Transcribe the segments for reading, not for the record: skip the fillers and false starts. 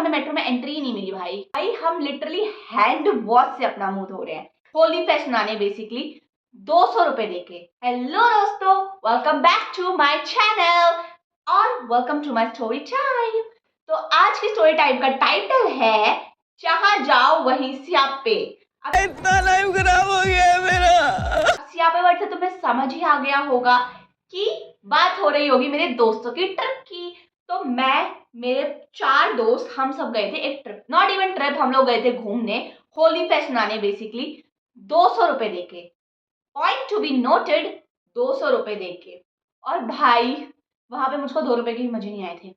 हमें मेट्रो में एंट्री ही नहीं मिली भाई हम लिटरली हैंड वॉश से अपना मुंह धो रहे हैं होली फेस्ट मनाने बेसिकली 200 रुपए देके। हेलो दोस्तों, welcome back to my channel और welcome to my story time. तो आज की स्टोरी टाइम का टाइटल है जहां जाओ वहीं स्यापे। इतना लाइफ खराब हो गया है मेरा। स्यापे वर्ड से तुम्हें समझ ही आ गया होगा कि बात हो रही होगी मेरे दोस्तों की ट्रिप की। तो मैं मेरे 4 दोस्त हम सब गए थे एक ट्रिप, नॉट इवन ट्रिप, हम लोग गए थे घूमने होली फेस्ट मनाने बेसिकली 200 रुपए देके। पॉइंट टू बी नोटेड, 200 रुपए देके। और भाई वहां पे मुझको 2 रुपए के ही मजे नहीं आए थे।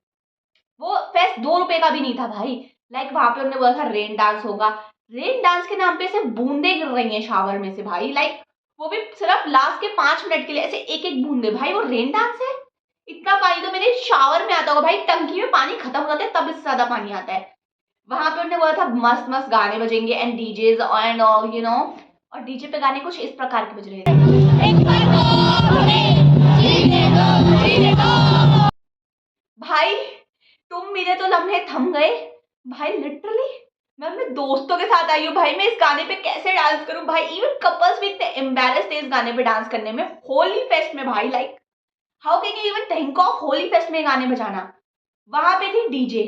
वो फेस्ट 2 रुपए का भी नहीं था भाई। लाइक वहां पे उन्होंने बोला था रेन डांस होगा, रेन डांस के नाम पे ऐसे बूंदे गिर रही हैं शावर में से भाई। लाइक वो भी सिर्फ लास्ट के 5 मिनट के लिए ऐसे एक एक बूंदे। भाई वो रेन डांस है? इतना पानी तो मेरे शावर में आता होगा भाई, टंकी में पानी खत्म हो जाता है तब इससे ज्यादा पानी आता है। वहां पे उन्होंने बोला था मस्त मस्त गाने बजेंगे and DJs and all you know. और डीजे पे गाने कुछ इस प्रकार के बज रहे थे भाई, तुम मेरे तो लम्हे थम गए भाई। लिटरली मैं अपने दोस्तों के साथ आई हूँ भाई, मैं इस गाने पे कैसे डांस करूं भाई। इवन कपल्स भी इतने एम्बैरेस थे इस गाने पे डांस करने में होली फेस्ट में भाई। Like how can you even think of Holi fest में गाने बजाना। वहां पे थी डीजे,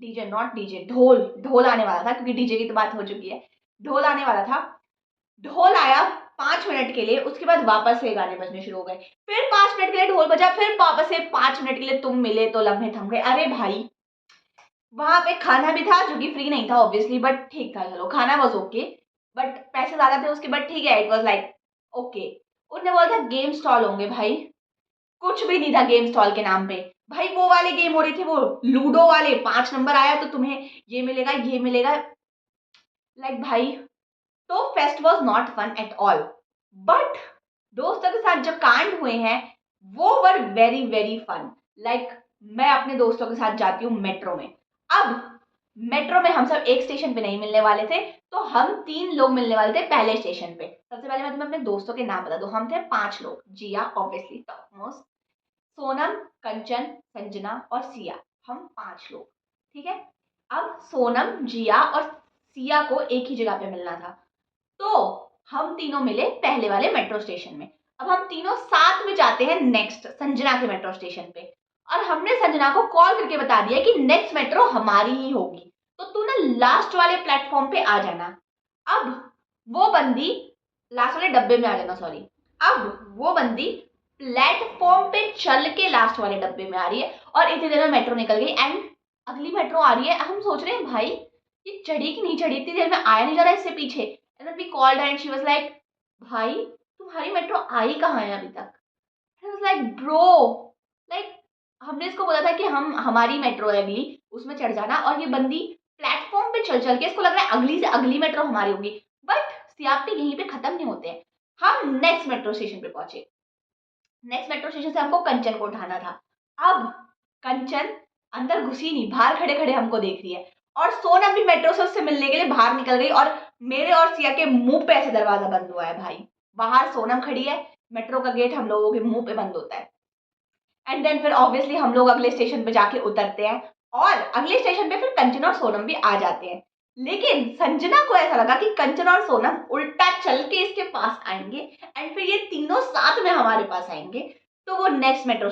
डीजे नॉट डीजे, ढोल, ढोल आने वाला था क्योंकि डीजे की तो बात हो चुकी है। ढोल आने वाला था, ढोल आया 5 मिनट के लिए, उसके बाद वापस से गाने बजने शुरू हो गए। फिर 5 मिनट के लिए ढोल बजा, फिर वापस से 5 मिनट के लिए तुम मिले तो लम्हे थम गए। अरे भाई वहां पे खाना भी था जो कि फ्री नहीं था ऑब्वियसली, बट ठीक था, चलो खाना वॉज ओके, बट पैसे ज्यादा थे उसके, बट ठीक है, इट वॉज लाइक ओके। उन्होंने बोला था गेम स्टॉल होंगे भाई, कुछ भी नहीं था गेम स्टॉल के नाम पे भाई। वो वाले गेम हो रहे थे, वो लूडो वाले, 5 नंबर आया तो तुम्हें ये मिलेगा ये मिलेगा। लाइक भाई तो fest was not fun at all. But दोस्तों के साथ जो कांड हुए हैं वो were very very fun. Like मैं अपने दोस्तों के साथ जाती हूँ मेट्रो में। अब मेट्रो में हम सब एक स्टेशन पे नहीं मिलने वाले थे, तो हम 3 लोग मिलने वाले थे पहले स्टेशन पे। सबसे पहले मैं तुम्हें अपने दोस्तों के नाम बता दूं, हम थे 5 लोग। जिया ऑब्वियसली टॉप मोस्ट, सोनम, कंचन, संजना और सिया, हम 5 लोग। ठीक है, अब सोनम, जिया और सिया को एक ही जगह पे मिलना था, तो हम तीनों मिले पहले वाले मेट्रो स्टेशन में। अब हम तीनों साथ में जाते हैं नेक्स्ट संजना के मेट्रो स्टेशन पे, और हमने संजना को कॉल करके बता दिया कि नेक्स्ट मेट्रो हमारी ही होगी, तो तू ना लास्ट वाले प्लेटफॉर्म पे आ जाना। अब वो बंदी लास्ट वाले डब्बे में आ जाना, सॉरी। अब वो बंदी प्लेटफॉर्म पे चल के लास्ट वाले डब्बे में आ रही है, और इतनी देर में मेट्रो निकल गई एंड अगली मेट्रो आ रही है। हम सोच रहे हैं भाई ये चढ़ी कि नहीं चढ़ी, इतनी देर में आया नहीं जा रहा है इससे पीछे। And then we called and she was like भाई तुम्हारी मेट्रो आई कहाँ है अभी तक। I was like bro, like हमने इसको बोला था कि हम हमारी मेट्रो है अगली, उसमें चढ़ जाना, और ये बंदी प्लेटफॉर्म पे चल चल के इसको लग रहा है अगली से अगली मेट्रो हमारी होगी। बट सियापे यहीं पे खत्म नहीं होते हैं। हम नेक्स्ट मेट्रो स्टेशन पे पहुंचे। नेक्स्ट मेट्रो स्टेशन से हमको कंचन को उठाना था। अब कंचन अंदर घुसी नहीं, बाहर खड़े खड़े हमको देख रही है, और सोनम भी मेट्रो से उससे मिलने के लिए बाहर निकल गई, और मेरे और सिया के मुंह पे ऐसे दरवाजा बंद हुआ है भाई। बाहर सोनम खड़ी है, मेट्रो का गेट हम लोगों के मुंह पे बंद होता है। एंड देन फिर ऑब्वियसली हम लोग अगले स्टेशन पे जाके उतरते हैं, और अगले स्टेशन पे फिर कंचन और सोनम भी आ जाते हैं। लेकिन संजना को ऐसा लगा कि कंचन और सोनम उल्टा चल के इसके पास आएंगे एंड फिर ये तीनों साथ में हमारे पास आएंगे, तो वो नेक्स्ट मेट्रो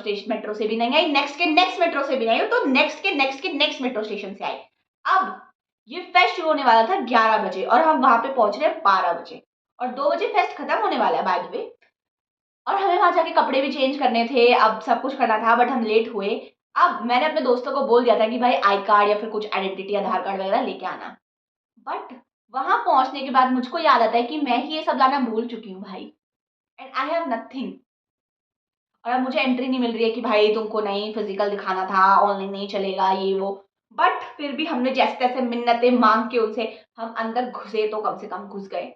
से भी नहीं आई, नेक्स्ट के नेक्स्ट मेट्रो से भी नहीं आई, तो नेक्स्ट के नेक्स्ट मेट्रो स्टेशन से आई। अब ये फेस्ट शुरू होने वाला था 11 बजे और हम वहां पे पहुंच रहे हैं 12 बजे, और 2 बजे फेस्ट खत्म होने वाला है बाय द वे। और हमें वहां जाके कपड़े भी चेंज करने थे, अब सब कुछ करना था, बट हम लेट हुए। अब मैंने अपने दोस्तों को बोल दिया था कि भाई आई कार्ड या फिर कुछ आइडेंटिटी आधार कार्ड वगैरह लेके आना। बट वहां पहुंचने के बाद मुझको याद आता है कि मैं ही ये सब लाना भूल चुकी हूँ भाई, एंड आई हैव नथिंग। और अब मुझे एंट्री नहीं मिल रही है कि भाई तुमको नहीं फिजिकल दिखाना था, ऑनलाइन नहीं चलेगा ये वो। बट फिर भी हमने जैसे तैसे मिन्नतें मांग के उनसे हम अंदर घुसे, तो कम से कम घुस गए।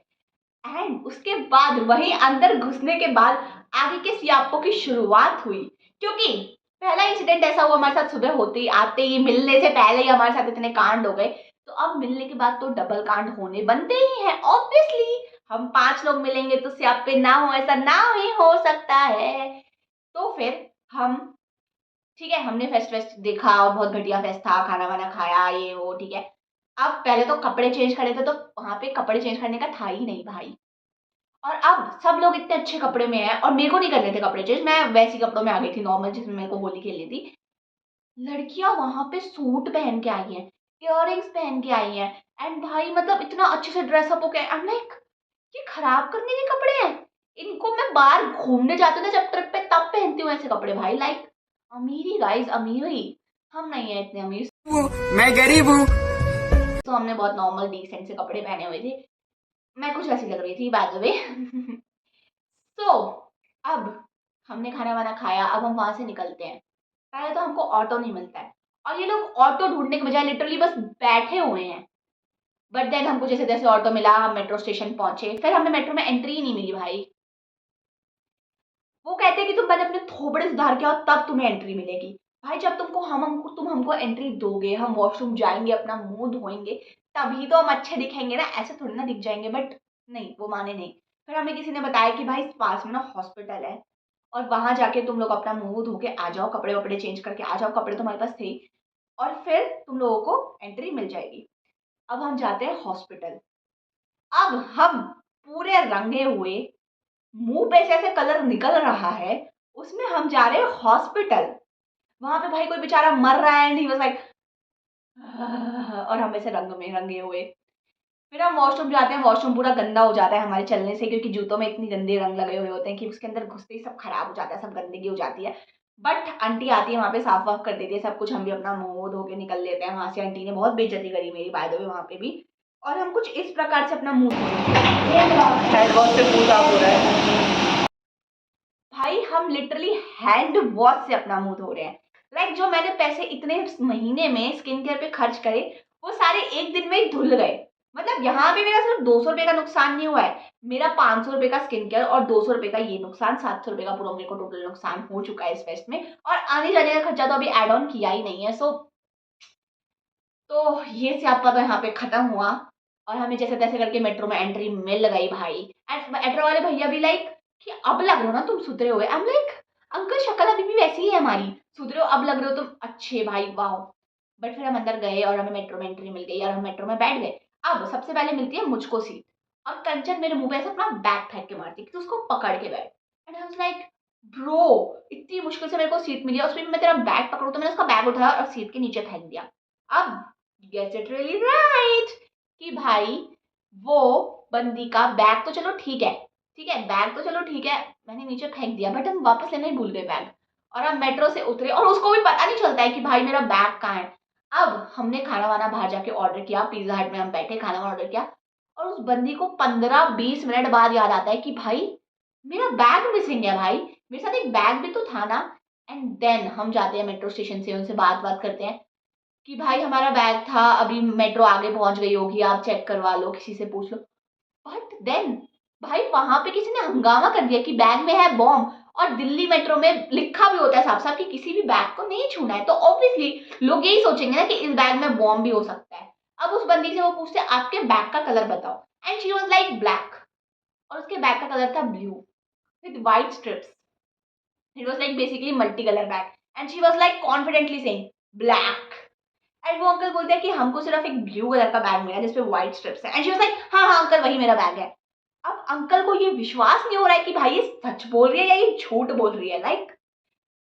एंड उसके बाद वहीं अंदर घुसने के बाद आगे के सियापों की शुरुआत हुई, क्योंकि पहला इंसिडेंट ऐसा हुआ हमारे साथ, सुबह होते ही आते ही मिलने से पहले ही हमारे साथ इतने कांड हो गए, तो अब मिलने के बाद तो डबल कांड होने बनते ही हैं ऑब्वियसली। हम 5 लोग मिलेंगे तो सियापे ना हो ऐसा ना ही हो सकता है। तो फिर हम ठीक है, हमने फेस्ट देखा और बहुत घटिया फेस्ट था, खाना वाना खाया ये वो, ठीक है। अब पहले तो कपड़े चेंज करे थे तो वहाँ पे कपड़े चेंज करने का था ही नहीं भाई। और अब सब लोग इतने अच्छे कपड़े में हैं और मेरे को नहीं करने थे कपड़े चेंज, मैं वैसी कपड़ों में आ गई थी नॉर्मल जिसमें मेरे को होली खेलनी थी। लड़कियां वहां पे सूट पहन के आई हैं, इयररिंग्स पहन के आई हैं, एंड भाई मतलब इतना अच्छे से ड्रेसअप होके आई एम लाइक ये खराब करने के कपड़े हैं। इनको मैं बाहर घूमने जाती हूँ ना जब ट्रिप पे तब पहनती हूँ ऐसे कपड़े भाई। लाइक अमीरी गाइस, अमीरी। हम नहीं है इतने अमीर, मैं गरीब हूँ। तो हमने बहुत नॉर्मल डिसेंट से कपड़े पहने हुए थे। मैं कुछ ऐसी लग रही थी बाय द वे। तो अब हमने खाना वाना खाया, अब हम वहां से निकलते हैं। पहले तो हमको ऑटो नहीं मिलता है और ये लोग ऑटो ढूंढने के बजाय लिटरली बस बैठे हुए हैं। बट देन हमको जैसे तैसे ऑटो मिला, हम मेट्रो स्टेशन पहुंचे, फिर हमें मेट्रो में एंट्री ही नहीं मिली भाई। वो कहते हैं कि तुम पहले अपने थोबड़े सुधार के आओ तब तुम्हें एंट्री मिलेगी। भाई जब तुम हमको एंट्री दोगे, हम वॉशरूम जाएंगे, अपना मुंह धोएंगे, तभी तो हम अच्छे दिखेंगे ना, ऐसे थोड़ी ना दिख जाएंगे। बट नहीं, वो माने नहीं। फिर हमें किसी ने बताया कि भाई पास में ना हॉस्पिटल है और वहां जाके तुम लोग अपना मुंह धो के आ जाओ, कपड़े वपड़े चेंज करके आ जाओ, कपड़े तुम्हारे पास थे ही, और फिर तुम लोगों को एंट्री मिल जाएगी। अब हम जाते हैं हॉस्पिटल। अब हम पूरे रंगे हुए, मुंह पे से ऐसे कलर निकल रहा है, उसमें हम जा रहे हैं हॉस्पिटल। वहां पे भाई कोई बेचारा मर रहा है एंड ही वाज लाइक और हम ऐसे रंग में रंगे हुए। फिर हम वॉशरूम जाते हैं, वॉशरूम पूरा गंदा हो जाता है हमारे चलने से, क्योंकि जूतों में इतनी गंदे रंग लगे हुए होते हैं कि उसके अंदर घुसते ही सब खराब हो जाता है, सब गंदगी हो जाती है। बट आंटी आती है वहाँ पे, साफ वाफ कर देती है सब कुछ, हम भी अपना मुंह धो के निकल लेते हैं वहां से। आंटी ने बहुत बेइज्जती करी मेरी बाय द वे वहाँ पे भी। और हम कुछ इस प्रकार से अपना मुंह हैंड वॉश से मुंह साफ हो रहा है भाई, हम लिटरली हैंड वॉश से अपना मुंह धो रहे हैं। लाइक जो मैंने पैसे इतने महीने में स्किन केयर पे खर्च करे, वो सारे एक दिन में ही धुल गए। मतलब यहाँ पे मेरा सिर्फ 200 रुपए का नुकसान नहीं हुआ है, मेरा 500 रुपए का स्किन केयर और 200 रुपए का ये नुकसान, 700 रुपए का पूरा मेरे को टोटल नुकसान हो चुका है इस फेस्ट में। और आने जाने का खर्चा तो अभी एड ऑन किया ही नहीं है। सो तो ये स्यापा तो यहाँ पे खत्म हुआ और हमें जैसे तैसे करके मेट्रो में एंट्री मिल गई भाई। एंड मेट्रो वाले भैया भी लाइक कि अब लग रहे हो ना तुम सुधरे हुए। आई एम लाइक अंकल शक्ल अभी भी वैसी ही है हमारी, सुधरे हो अब लग रहे हो तुम अच्छे भाई, वाह। बट फिर हम अंदर गए और हमें मेट्रो में एंट्री मिल गई और हम मेट्रो में बैठ गए। अब सबसे पहले मिलती है मुझको सीट, और कंचन मेरे मुंह पे ऐसे अपना बैग फेंक के मारती कि तू उसको पकड़ के बैठ। And I was like bro, इतनी मुश्किल से मेरे को सीट मिली है, उसमें भी मैं तेरा बैग पकड़ूं, तो मैंने उसका बैग उठाया और सीट के नीचे फेंक दिया। अब गेस इट रियली राइट कि भाई वो बंदी का बैग तो चलो ठीक है, ठीक है बैग तो चलो ठीक है, मैंने नीचे फेंक दिया, बट हम वापस लेना ही भूल गए बैग। और हम मेट्रो से उतरे और उसको भी पता नहीं चलता है कि भाई मेरा बैग कहाँ है। अब हमने खाना वाना बाहर जाके ऑर्डर किया, पिज्जा हट में हम बैठे, खाना वाना ऑर्डर किया, और उस बंदी को 15-20 मिनट बाद याद आता है कि भाई मेरा बैग मिसिंग है, भाई मेरे साथ एक बैग भी तो था ना। एंड देन हम जाते हैं मेट्रो स्टेशन से, उनसे बात करते हैं कि भाई हमारा बैग था, अभी मेट्रो आगे पहुंच गई होगी, आप चेक करवा लो, किसी से पूछ लो। बट देन भाई वहां पे किसी ने हंगामा कर दिया कि बैग में है बॉम्ब, और दिल्ली मेट्रो में लिखा भी होता है साफ साफ कि किसी भी बैग को नहीं छूना है, तो ऑब्वियसली लोग यही सोचेंगे ना कि इस बैग में बॉम्ब भी हो सकता है। अब उस बंदी से वो पूछते आपके बैग का कलर बताओ, and she was like black, और उसके बैग का कलर था blue with white strips. It was like basically multi colour bag, and she was like confidently saying black. And वो अंकल बोलते हैं कि हमको सिर्फ एक ब्लू कलर का बैग मिला जिसपे व्हाइट स्ट्रिप्स है, एंड शी वाज लाइक हाँ हाँ अंकल वही मेरा बैग है। अब अंकल को ये विश्वास नहीं हो रहा है कि भाई ये सच बोल रही है या ये झूठ बोल रही है। लाइक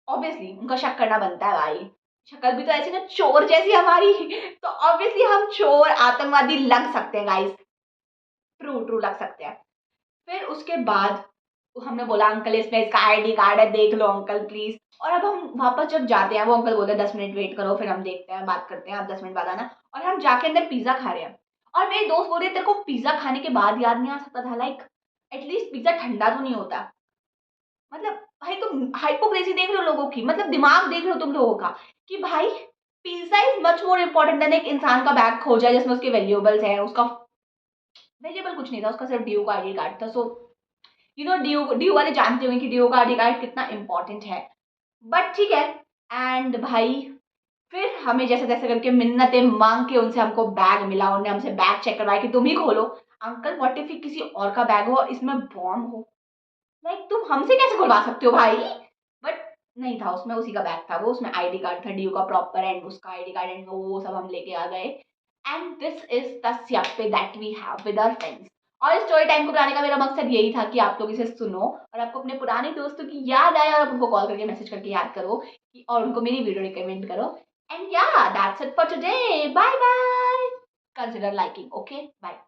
ऑब्वियसली उनका शक करना बनता है भाई, शक्ल भी तो ऐसी ना चोर जैसी हमारी, तो ऑब्वियसली हम चोर आतंकवादी लग सकते हैं गाइस, ट्रू ट्रू लग सकते हैं। फिर उसके बाद हमने बोला अंकल इसमें इसका आईडी कार्ड है, देख लो अंकल प्लीज। और अब हम वापस जब जाते हैं, वो अंकल बोलते हैं 10 मिनट वेट करो, फिर हम देखते हैं, बात करते हैं, आप 10 मिनट बाद आना। और हम जाके अंदर पिज्जा खा रहे हैं, और मेरे दोस्त बोल रहे तेरे को पिज्जा खाने के बाद याद नहीं आ सकता था, लाइक एटलीस्ट पिज्जा ठंडा तो नहीं होता। मतलब भाई तुम हाइपोक्रेसी देख रहे हो लोगों की, मतलब दिमाग देख रहे हो तुम लोगों का कि भाई pizza is much more important then एक इंसान का बैग खो जाए जिसमें उसके वैल्यूएबल्स है। उसका वैल्यूएबल कुछ नहीं था, उसका सिर्फ ड्यू का आईडी कार्ड था। So you know due due वाले जानते होंगे कि ड्यू का आईडी कार्ड कितना इंपॉर्टेंट है। बट ठीक है। एंड भाई फिर हमें जैसे तैसे करके मिन्नतें मांग के उनसे हमको बैग मिला, उन्होंने हमसे बैग चेक करवाया कि तुम ही खोलो। अंकल व्हाट इफ किसी और का बैग हो और इसमें बॉम्ब हो, लाइक तुम हमसे कैसे खुलवा सकते हो भाई। बट नहीं था उसमें, उसी का बैग था वो, उसमें आईडी कार्ड था, डीयू का प्रॉपर एंड उसका आईडी कार्ड एंड वो सब हम लेके आ गए। एंड दिस इज द स्याप्पे that we have with our friends. और स्टोरी टाइम को बनाने का मेरा मकसद यही था कि आप लोग इसे सुनो और आपको अपने पुराने दोस्तों की याद आए और आप उनको कॉल करके मैसेज करके याद करो कि, और उनको मेरी वीडियो रिकमेंड करो। And yeah that's it for today, bye bye, consider liking, okay bye.